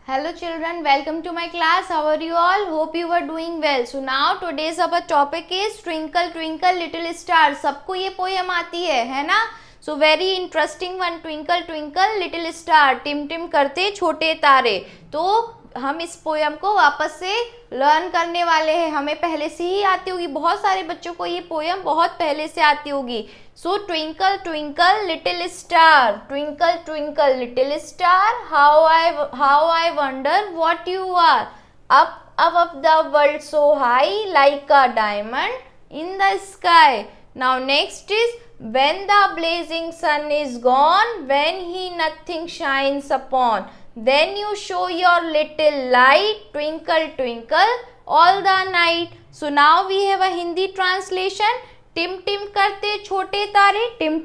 Hello children, welcome to my class. How are you all? Hope you are doing well. So now today's our topic is Twinkle Twinkle Little Star. सबको ये poem आती है ना? So very interesting one. Twinkle Twinkle Little Star. टिम टिम करते छोटे तारे. तो हम इस पोएम को वापस से लर्न करने वाले हैं. हमें पहले से ही आती होगी, बहुत सारे बच्चों को ये पोएम बहुत पहले से आती होगी. So twinkle twinkle little star, twinkle twinkle little star, how I wonder what you are. Up above the world so high, like a diamond in the sky. Now next is when the blazing sun is gone, when he nothing shines upon, then you show your little light, twinkle twinkle all the night. So now we have a Hindi translation. टिम टिम करते छोटे तारे, Tim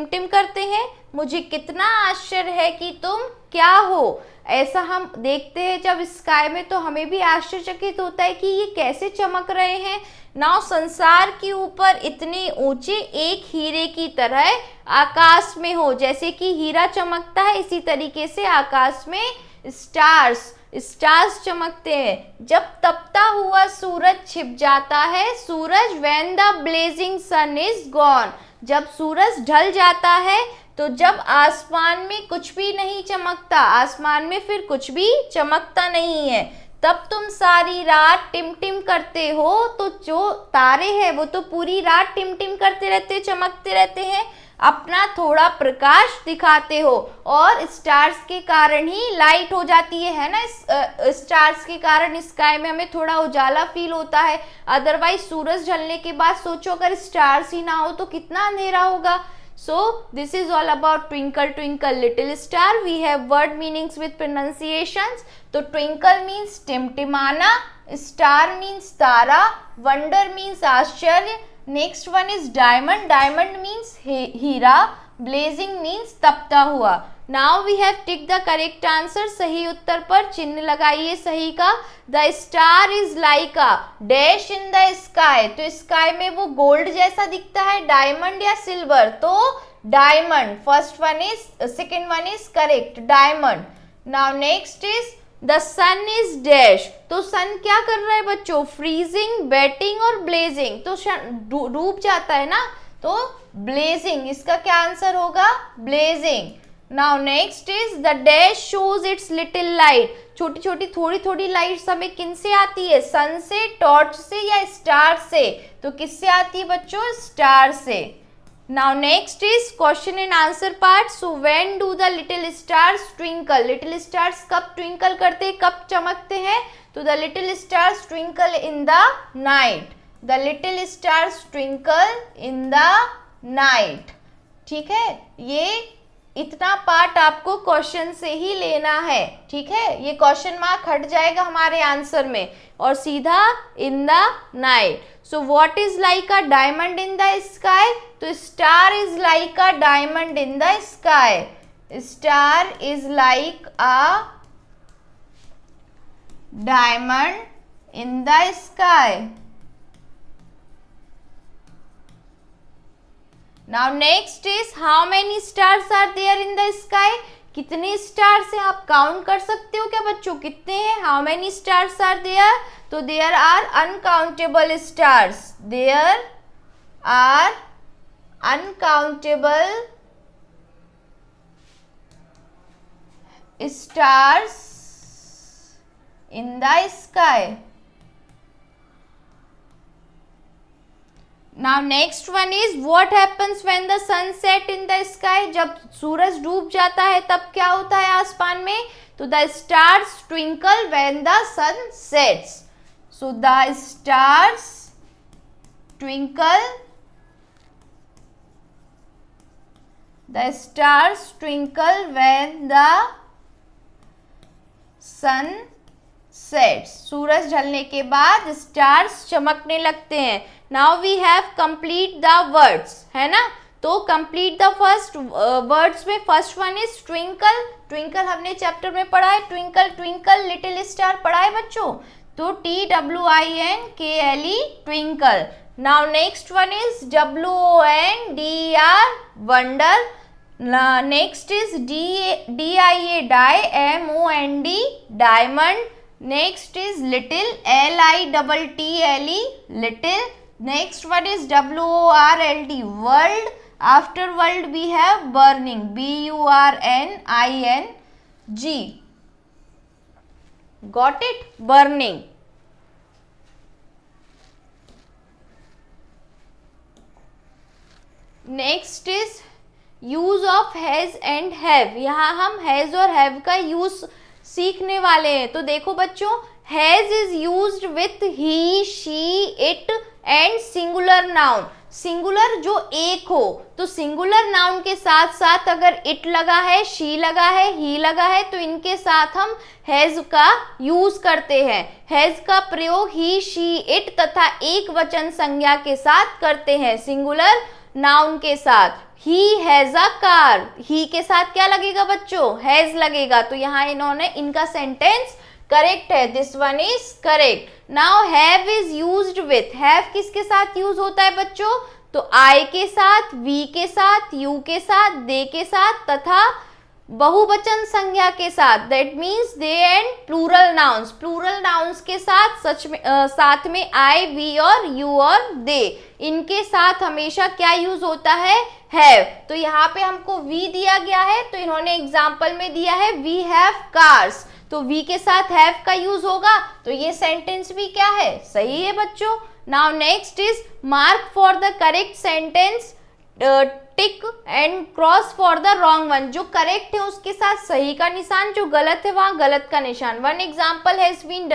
टिम करते हैं, मुझे कितना आश्चर्य है कि तुम क्या हो. ऐसा हम देखते हैं जब स्काई में तो हमें भी आश्चर्यचकित होता है कि ये कैसे चमक रहे हैं. नाउ संसार के ऊपर इतने ऊंचे एक हीरे की तरह आकाश में हो. जैसे कि हीरा चमकता है इसी तरीके से आकाश में स्टार्स चमकते हैं. जब तपता हुआ सूरज छिप जाता है, सूरज when the blazing sun is gone, जब सूरज ढल जाता है तो जब आसमान में कुछ भी नहीं चमकता, आसमान में फिर कुछ भी चमकता नहीं है, तब तुम सारी रात टिम टिम करते हो. तो जो तारे हैं वो तो पूरी रात टिम टिम करते रहते, चमकते रहते हैं, अपना थोड़ा प्रकाश दिखाते हो और स्टार्स के कारण ही लाइट हो जाती है ना. स्टार्स के कारण स्काई में हमें थोड़ा उजाला फील होता है. अदरवाइज सूरज ढलने के बाद सोचो अगर स्टार्स ही ना हो तो कितना अंधेरा होगा. So this is all about Twinkle Twinkle Little Star. We have word meanings with pronunciations. तो twinkle means टिमटिमाना, star means तारा, wonder means आश्चर्य. Next one is diamond. Diamond means Heera. Blazing means तपता हुआ. Now we have tick the correct answer. सही उत्तर पर चिन्ह लगाइए सही का. The star is like a dash in the sky. तो sky में वो गोल्ड जैसा दिखता है, डायमंड या सिल्वर. तो diamond first one is, second one is correct, diamond. Now next is the sun is dash. तो सन क्या कर रहा है बच्चों? फ्रीजिंग, बेटिंग और ब्लेजिंग. तो डूब जाता है ना, तो ब्लेजिंग. इसका क्या आंसर होगा? Blazing. Now next is the dash shows it's little light. छोटी छोटी थोड़ी थोड़ी लाइट्स हमें किन से आती है? सन से, टॉर्च से या स्टार से? तो किससे आती है बच्चों? स्टार से. Now next is question and answer part. So when do the little stars twinkle? Little stars कब twinkle करते, कब चमकते हैं? तो the little stars twinkle in the night. The little stars twinkle in the night. ठीक है, ये इतना पार्ट आपको क्वेश्चन से ही लेना है. ठीक है, ये क्वेश्चन मार्क हट जाएगा हमारे आंसर में और सीधा in the night. So what is like a diamond in the sky? तो star is like a diamond in the sky. Star is like a diamond in the sky. Now next is how many stars are there in the sky? कितने stars हैं आप count कर सकते हो क्या बच्चों? कितने हैं? How many stars are there? तो there are uncountable stars. There are uncountable stars in the sky. Now next one is what happens when the sun set in the sky? जब सूरज डूब जाता है तब क्या होता है आसमान में? तो the stars twinkle when the sun sets. So the stars twinkle. The stars twinkle when the sun sets. सूरज ढलने के बाद स्टार्स चमकने लगते हैं. Now we have complete the words, है ना. तो complete the first words में first one is twinkle. twinkle हमने चैप्टर में पढ़ा है. twinkle twinkle little star पढ़ा है बच्चों. तो TWINKLE twinkle. Now next one is WONDER wonder. Next is DIA die, MOND diamond. Next is little, LITTLE little. Next one is WORLD world. After world we have burning, BURNING. Got it? Burning. Next is use of has and have. यहाँ हम has और have का use सीखने वाले हैं. तो देखो बच्चों, has is used with he, she, it and singular noun. Singular जो एक हो, तो सिंगुलर नाउन के साथ साथ अगर इट लगा है, शी लगा है, ही लगा है, तो इनके साथ हम हैज का यूज करते हैं. हैज का प्रयोग ही, शी, इट तथा एक वचन संज्ञा के साथ करते हैं, सिंगुलर नाउन के साथ. He has a car. ही के साथ क्या लगेगा बच्चों? हैज लगेगा. तो यहाँ इन्होंने, इनका सेंटेंस करेक्ट है. This one is correct. Now have is used with. Have किसके साथ यूज होता है बच्चों? तो आई के साथ, वी के साथ, यू के साथ, दे के साथ तथा बहुवचन संज्ञा के साथ. That means they and plural nouns. Plural nouns के साथ साथ में आई, वी और यू और दे, इनके साथ हमेशा क्या यूज होता है? हैव. तो यहाँ पे हमको वी दिया गया है, तो इन्होंने एग्जाम्पल में दिया है वी हैव कार्स. तो वी के साथ हैव का यूज होगा, तो ये सेंटेंस भी क्या है? सही है बच्चों. Now next is mark for the correct sentence, tick and cross for the wrong one. जो करेक्ट है उसके साथ सही का निशान, जो गलत है वहां गलत का निशान. One example has been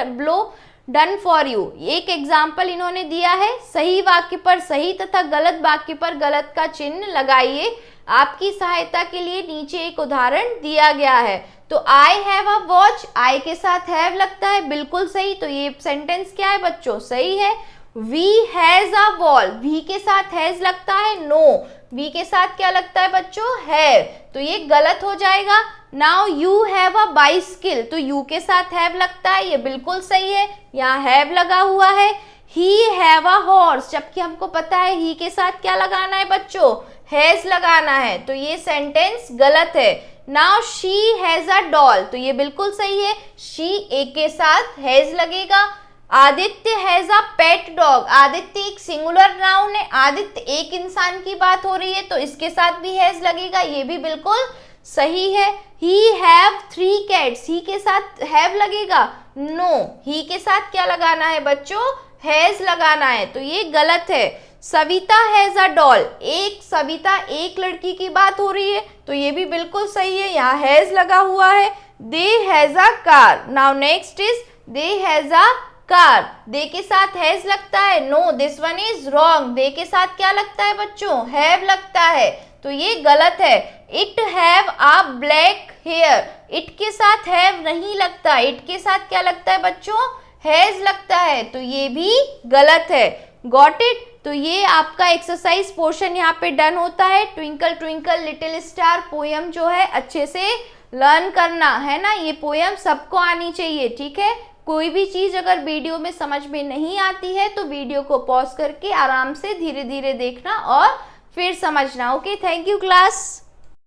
done for you. एक एग्जाम्पल इन्होंने दिया है, सही वाक्य पर सही तथा गलत वाक्य पर गलत का चिन्ह लगाइए. आपकी सहायता के लिए नीचे एक उदाहरण दिया गया है. तो आई हैव अ वॉच, आई के साथ हैव लगता है, बिल्कुल सही. तो ये सेंटेंस क्या है बच्चों? सही है. We has a ball, we के साथ हैज लगता है? नो. वी के साथ क्या लगता है बच्चों? हैव. तो ये गलत हो जाएगा. Now you have a bicycle, तो यू के साथ हैव लगता है, ये बिल्कुल सही है, यहाँ हैव लगा हुआ है. ही हैव अ हॉर्स, जबकि हमको पता है ही के साथ क्या लगाना है बच्चों? हैज लगाना है. तो ये सेंटेंस गलत है. Now she has a doll, तो ये बिल्कुल सही है. शी एक के साथ हैज लगेगा. Aditya has a pet dog, Aditya एक सिंगुलर नाउन है, आदित्य एक इंसान की बात हो रही है, तो इसके साथ भी हैज लगेगा, ये भी बिल्कुल सही है. ही हैव 3 कैट्स, ही के साथ हैव लगेगा? नो. ही के साथ क्या लगाना है बच्चों? हैज लगाना है, तो ये गलत है. सविता हैज अ डॉल, एक सविता एक लड़की की बात हो रही है, तो ये भी बिल्कुल सही है, यहाँ हैज लगा हुआ है. They has a car. Now next is they has a car. They के साथ हैज लगता है? No, this one is wrong. They के साथ क्या लगता है बच्चों? हैव लगता है, तो ये गलत है. It have a black hair, it के साथ हैव नहीं लगता, इट के साथ क्या लगता है बच्चों? हैज लगता है, तो ये भी गलत है. Got it? तो ये आपका एक्सरसाइज पोर्शन यहाँ पे डन होता है. Twinkle twinkle little star poem जो है अच्छे से लर्न करना है ना. ये पोयम सबको आनी चाहिए, ठीक है. कोई भी चीज़ अगर वीडियो में समझ में नहीं आती है तो वीडियो को पॉज करके आराम से धीरे धीरे देखना और फिर समझना. Okay, thank you class.